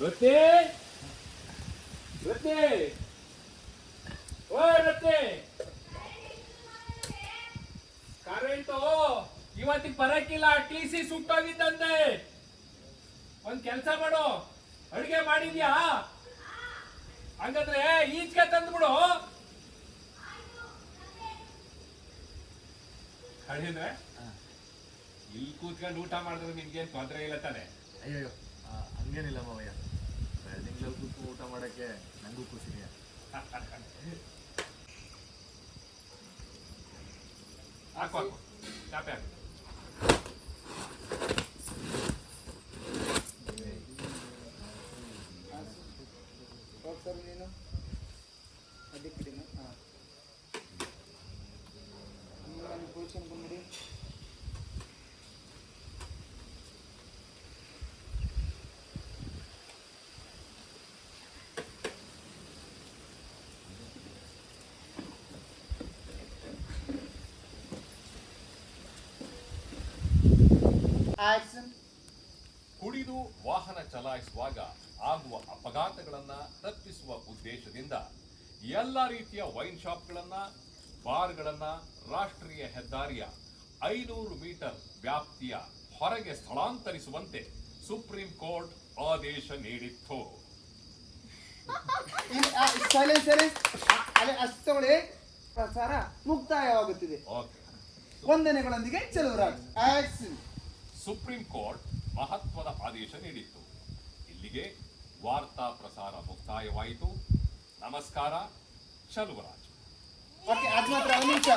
ರೊಟ್ಟಿ ರೊಟ್ಟಿ ಓ ರೊಟ್ಟಿ ಕರೆಂಟು ಇವತ್ತಿಗೆ ಬರಕ್ಕಿಲ್ಲ. TC ಸುಟ್ಟೋಗಿದ್ದಂತೆ. ಒಂದ್ ಕೆಲ್ಸ ಮಾಡು, ಅಡಿಗೆ ಮಾಡಿದ್ಯಾ? ಹಂಗಂದ್ರೆ ಈಚೆಗೆ ತಂದ್ಬಿಡು. ಅಡಿದ್ರೆ ಇಲ್ಲಿ ಕೂತ್ಕೊಂಡು ಊಟ ಮಾಡಿದ್ರೆ ನಿಮ್ಗೇನ್ ತೊಂದರೆ ಇಲ್ಲ ತಾನೆ? ಅಯ್ಯೋ ಹಂಗೇನಿಲ್ಲ ಮಾವಯ್ಯ, ಬೆಳ್ದಿಂಗ್ಳಲ್ಲಿ ಕೂತ್ಕೊಂಡು ಊಟ ಮಾಡಕ್ಕೆ ನಂಗೂ ಖುಷಿನೇ. ಹಾಕು ಚಾಪೆ ಹಾಕು. ಸರ್ ನೀನು ಅದೇ ಕಡೆನಾ? ಹಾಂ, ನಾನು ಪೊಸಿಷನ್ ಬಂದ್ಬಿಡಿ. ಕುಡಿದು ವಾಹನ ಚಲಾಯಿಸುವಾಗ ಆಗುವ ಅಪಘಾತಗಳನ್ನ ತಪ್ಪಿಸುವ ಉದ್ದೇಶದಿಂದ ಎಲ್ಲ ರೀತಿಯ ವೈನ್ ಶಾಪ್ಗಳನ್ನ, ಬಾರ್ಗಳನ್ನ ರಾಷ್ಟ್ರೀಯ ಹೆದ್ದಾರಿಯ 500 ಮೀಟರ್ ವ್ಯಾಪ್ತಿಯ ಹೊರಗೆ ಸ್ಥಳಾಂತರಿಸುವಂತೆ ಸುಪ್ರೀಂ ಕೋರ್ಟ್ ಆದೇಶ ನೀಡಿತ್ತು. ಅಷ್ಟೊಳೆ ಪ್ರಸಾರ ಮುಕ್ತಾಯವಾಗುತ್ತಿದೆ. ವಂದನೆಗಳೊಂದಿಗೆ ಚೆಲುವರಾಜ್. ಸುಪ್ರೀಂ ಕೋರ್ಟ್ ಮಹತ್ವದ ಆದೇಶ ನೀಡಿತ್ತು. ಇಲ್ಲಿಗೆ ವಾರ್ತಾ ಪ್ರಸಾರ ಮುಕ್ತಾಯವಾಯಿತು. ನಮಸ್ಕಾರ. ಚಲುವರಾಜ್. ಓಕೆ, ಅದು ಮಾತ್ರ ಒಂದು ನಿಮಿಷ.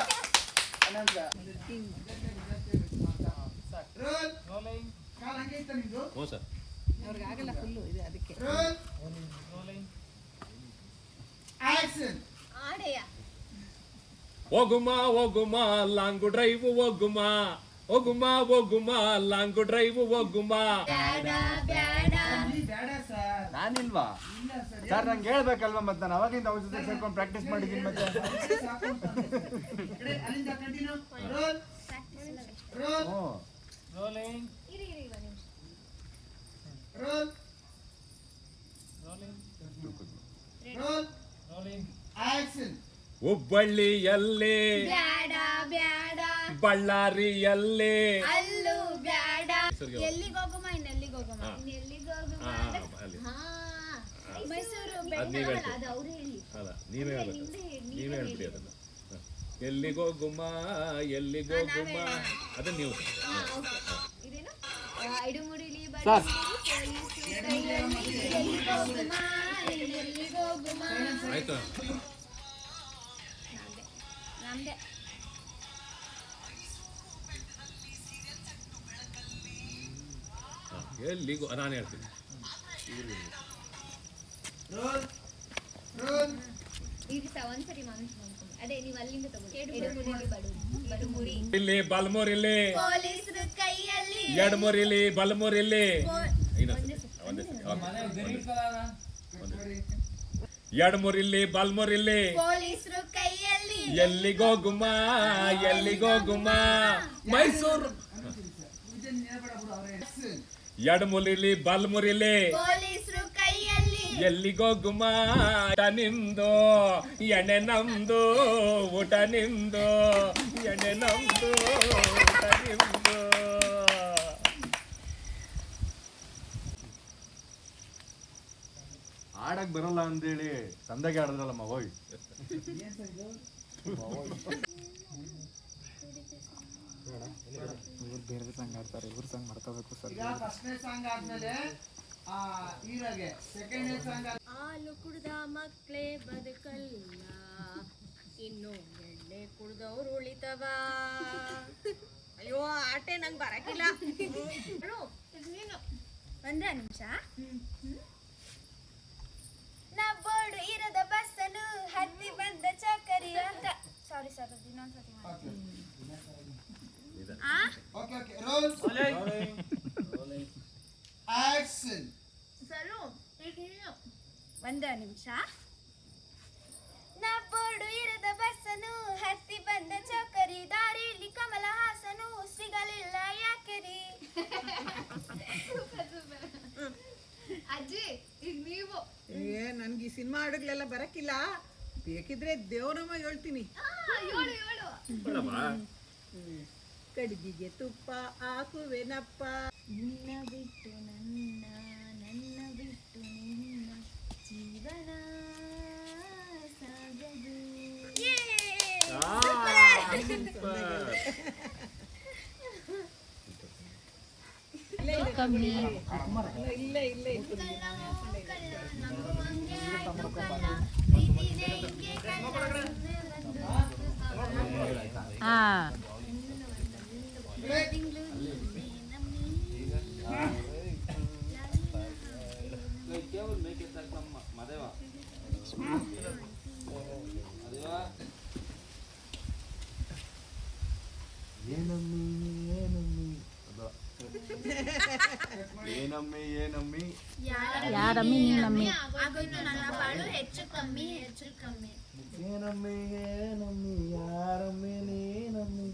ಕಾಲ್ ಹಂಗೆ ಇತ್ತ ನಿಮ್ದು? ಹ್ಞೂ ಸರ್. ಅವ್ರಿಗೆ ಆಗಲ್ಲ, ಫುಲ್ಲು ಇದೆ ಅದಕ್ಕೆ. ಹೋಗುಮಾ ಹೋಗುಮಾ ಲಾಂಗು ಡ್ರೈವ್ ಹೋಗುಮಾ, ಹೋಗುಮಾ ಹೋಗುಮಾ ಲಾಂಗು ಡ್ರೈವ್ ಹೋಗುಮಾ. ನಾನಿಲ್ವಾ ಸರ್? ನಂಗೆ ಹೇಳ್ಬೇಕಲ್ವಾ, ಮತ್ತೆ ನಾನು ಅವಾಗಿಂದ ಅವ್ರ ಜೊತೆ ಸೇರ್ಕೊಂಡು ಪ್ರಾಕ್ಟೀಸ್ ಮಾಡಿದ್ದೀನಿ. ಮತ್ತೆ ಹುಬ್ಬಳ್ಳಿಯಲ್ಲಿ, ಬಳ್ಳಾರಿಯಲ್ಲಿ, ಅಲ್ಲೂ ಬ್ಯಾಡ, ಎಲ್ಲಿಗೆ ಹೋಗುಮ ಇನ್ನೆಲ್ಲಿಗೆ ಹೋಗುಮ, ಇನ್ನೆಲ್ಲಿಗೆ ಹೋಗುಮ, ಮೈಸೂರು ಬೆಂಗಳೂರು, ಅದು ಅವ್ರು ಹೇಳಿ. ಅಲ್ಲ, ನೀವೇ ಹೇಳ್ಬಿಡಿ ಅದನ್ನ. ಎಲ್ಲಿಗೋಗುಮ ಎಲ್ಲಿಗೋಗುಮ ಅದನ್ನ ನೀವು ಇದೇನು ಐಡುಮುಡಿಲಿ ಎಲ್ಲಿಗೋಗುಮ ಎಲ್ಲಿಗೋಗುಮ. ಆಯ್ತು, ನಮ್ದೆ ಎಲ್ಲಿಗೋ ನಾನು ಹೇಳ್ತೀನಿ. ಒಂದ್ಸರಿ ಅದೇ ನೀವು ಅಲ್ಲಿಂದ ತಗೊಳ್ಳಿ. ಇಲ್ಲಿ ಬಲ್ಮೂರಿಲ್ಲಿ, ಪೊಲೀಸರು ಕೈಯಲ್ಲಿ ಎಡಮೂರಿಲ್ಲಿ, ಬಲ್ಮೂರಿಲ್ಲಿ, ಎಡಮೂರಿಲ್ಲಿ, ಬಲ್ಮೂರಿಲ್ಲಿ, ಪೊಲೀಸರು ಕೈಯಲ್ಲಿ ಎಲ್ಲಿಗೋಗುಮ ಎಲ್ಲಿಗೋಗುಮ. ಮೈಸೂರು ಎಡಮೂರಿಲ್ಲಿ, ಬಲ್ಮೂರಿಲ್ಲಿ, ಪೊಲೀಸರು ಕೈಯಲ್ಲಿ ಎಲ್ಲಿಗೋಗುಮ. ಊಟ ನಿಮ್ದು ಎಣ್ಣೆ ನಮ್ದು, ಊಟ ನಿಮ್ದು ಎಣ್ಣೆ ನಮ್ದು, ಊಟ ನಿಮ್ದು. ಆಡಕ್ ಬರಲ್ಲ ಅಂತೇಳಿ ಸಂದಾಗೆ ಆಡಿದ್ರಲ್ಲಮ್ಮ. ಹೋಯ್ ಬೇರೆ ಸಾಂಗ್ ಆಡ್ತಾರೆ, ಇವ್ರ ಸಾಂಗ್ ಮಾಡ್ಕೋಬೇಕು ಸರ್. ಈಗ ಫಸ್ಟ್ನೇ ಸಾಂಗ್ ಆದ್ಮೇಲೆ ಹೀರೋಗೆ ಸೆಕೆಂಡ್ನೇ ಸಾಂಗ್. ಹಾಲು ಕುಡ್ದ ಮಕ್ಳೇ ಬದುಕಲ್ಲ, ಇನ್ನು ಎಣ್ಣೆ ಕುಡ್ದವ್ರು ಉಳಿತವ. ಅಯ್ಯೋ ಆಟೆ ನಂಗೆ ಬರಕಿಲ್ಲ. ಒಂದೇ ನಿಮಿಷ. ನಾ ಬೋರ್ಡು ಇರದ ಬಸ್ಸನ್ನು ಹತ್ತಿ ಬಂದ ಚಕರಿ ಅಂತ. ಸಾರಿ ಸರ್, ಇನ್ನೊಂದ್ಸತಿ ಮಾಡಿ. Okay okay, roll action. Sir ಒಂದೇ ನಿಮಿಷ. ನಾ ಬೋರ್ಡು ಇರದ ಬಸ್ಸನ್ನು ಹತ್ತಿ ಬಂದ ಚೌಕರಿ, ದಾರಿಲಿ ಕಮಲ ಹಾಸನು ಸಿಗಲಿಲ್ಲ ಯಾಕೆರಿ. ಅಜ್ಜಿ ನನ್ಗೆ ಈ ಸಿನಿಮಾ ಹಾಡುಗಳೆಲ್ಲ ಬರಕ್ಕಿಲ್ಲ, ಬೇಕಿದ್ರೆ ದೇವನಮ್ಮ ಹೇಳ್ತೀನಿ. ಕಡಿದಿಗೆ ತುಪ್ಪ ಹಾಕುವೆನಪ್ಪ, ನಿನ್ನ ಬಿಟ್ಟು ನನ್ನ, ನನ್ನ ಬಿಟ್ಟು ನಿನ್ನ ಜೀವನ ಸಾಗದು. ಇಲ್ಲ ಇಲ್ಲ ಏನಮ್ಮಿ ಏನಮ್ಮಿ ಏನಮ್ಮಿ ಏನಮ್ಮಿ ಯಾರಮ್ಮಿ ನೀನಮ್ಮಿ ಆಗೋಯ್ತು ನನ್ನ ಬಾಳು ಹೆಚ್ಚು ಕಮ್ಮಿ ಹೆಚ್ಚು ಕಮ್ಮಿ. ಏನಮ್ಮಿ ಏನಮ್ಮಿ ಯಾರಮ್ಮಿ ನೀನಮ್ಮಿ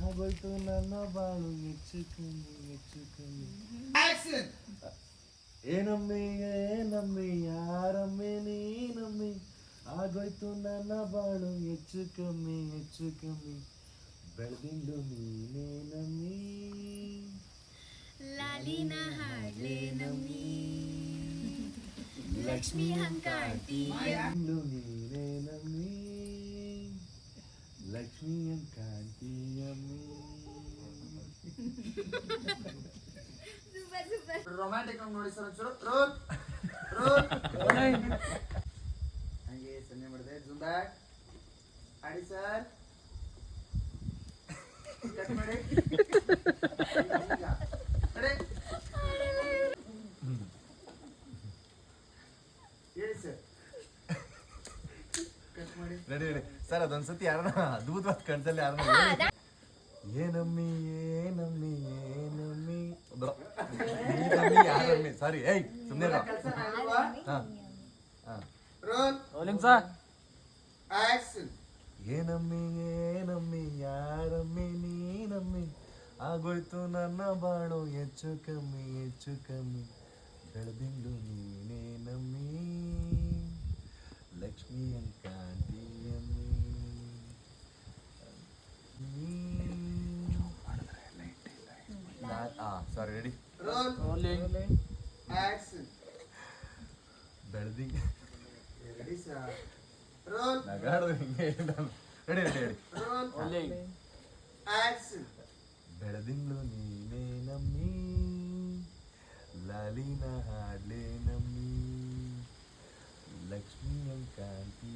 ಆಗೋಯ್ತು ನನ್ನ ಬಾಳು ಹೆಚ್ಚು ಕಮ್ಮಿ ಹೆಚ್ಚು ಕಮ್ಮಿ. ಏನಮ್ಮಿ ಏನಮ್ಮಿ ಯಾರಮ್ಮಿ ನೀನಮ್ಮಿ ಆಗೋಯ್ತು ನನ್ನ ಬಾಳು ಹೆಚ್ಚು ಕಮ್ಮಿ ಹೆಚ್ಚು ಕಮ್ಮಿ. ಬೆಳೆದಿಂಡು ನೀನೇನಮ್ಮಿ ಲಾಲಿನ ಹಾಡ್ಲೆ ನಮ್ಮಿ ಲಕ್ಷ್ಮಿ ಹಂಕಾಟಿ. ಬೆಳೆದಿಂಡು ನೀನೇನಮ್ಮಿ ಲಕ್ಷ್ಮಿ ಕಾಂತಿಯಮ್ಮಿ. ರೊಮ್ಯಾಂಟಿಕ್ ನೋಡಿ ಸರ್ ಒಂಚೂರು. ರೋಲ್ ರೋಲ್ ಹಂಗೆ ಸನ್ನೆ ಮಾಡಿದೆ. ಜೂಮ್ ಬ್ಯಾಕ್ ಆಡಿ ಸರ್, ಕಟ್ ಮಾಡಿ. ಹೇಳಿ ಸರ್, ಕಟ್ ಮಾಡಿ. Ready ready sir. ಅದೊಂದ್ಸತಿ ಯಾರನ್ನ ಅದ್ಭುತವಾದ ಕಣ್ಸಲ್ಲಿ ಯಾರನ್ನ ಏನಮ್ಮಿ ಏನಮ್ಮಿ ಏನಮ್ಮಿ ನೀನಮ್ಮಿ ಯಾರಮ್ಮಿ ಸಾರಿ ಏಯ್ ಸುಮ್ಮನೆ ಕೆಲ್ಸ ಮಾಡಿಲ್ವಾ? ಹಾಂ ಹಾಂ. Roll rolling sir. ಆಕ್ಷನ್. ಏನಮ್ಮಿ ಏನಮ್ಮಿ ಯಾರಮ್ಮಿ ನೀನಮ್ಮಿ ಆಗೋಯ್ತು ನನ್ನ ಬಾಳು ಹೆಚ್ಚು ಕಮ್ಮಿ ಹೆಚ್ಚು ಕಮ್ಮಿ. ಬೆಳೆದಿಂಡು ನೀನೇನಮ್ಮಿ ಲಕ್ಷ್ಮಿ ಕಾಂತಿಯಮ್ಮಿ. Sorry ready. Roll action. ಬೆಳೆದಿಂಗ್ ರೆಡಿ ಸರ್. ರೋಲ್ ನಗಾಡೋದು ಹಿಂಗೆ ready ready ready. Roll action. ಬೆಳೆದಿಂಗ್ಳು ನೀನೇ ನಮ್ಮಿ ಲಾಲಿನ ಹಾಡ್ಲೆ ನಮ್ಮಿ ಲಕ್ಷ್ಮಿ ಕಾಂತಿ.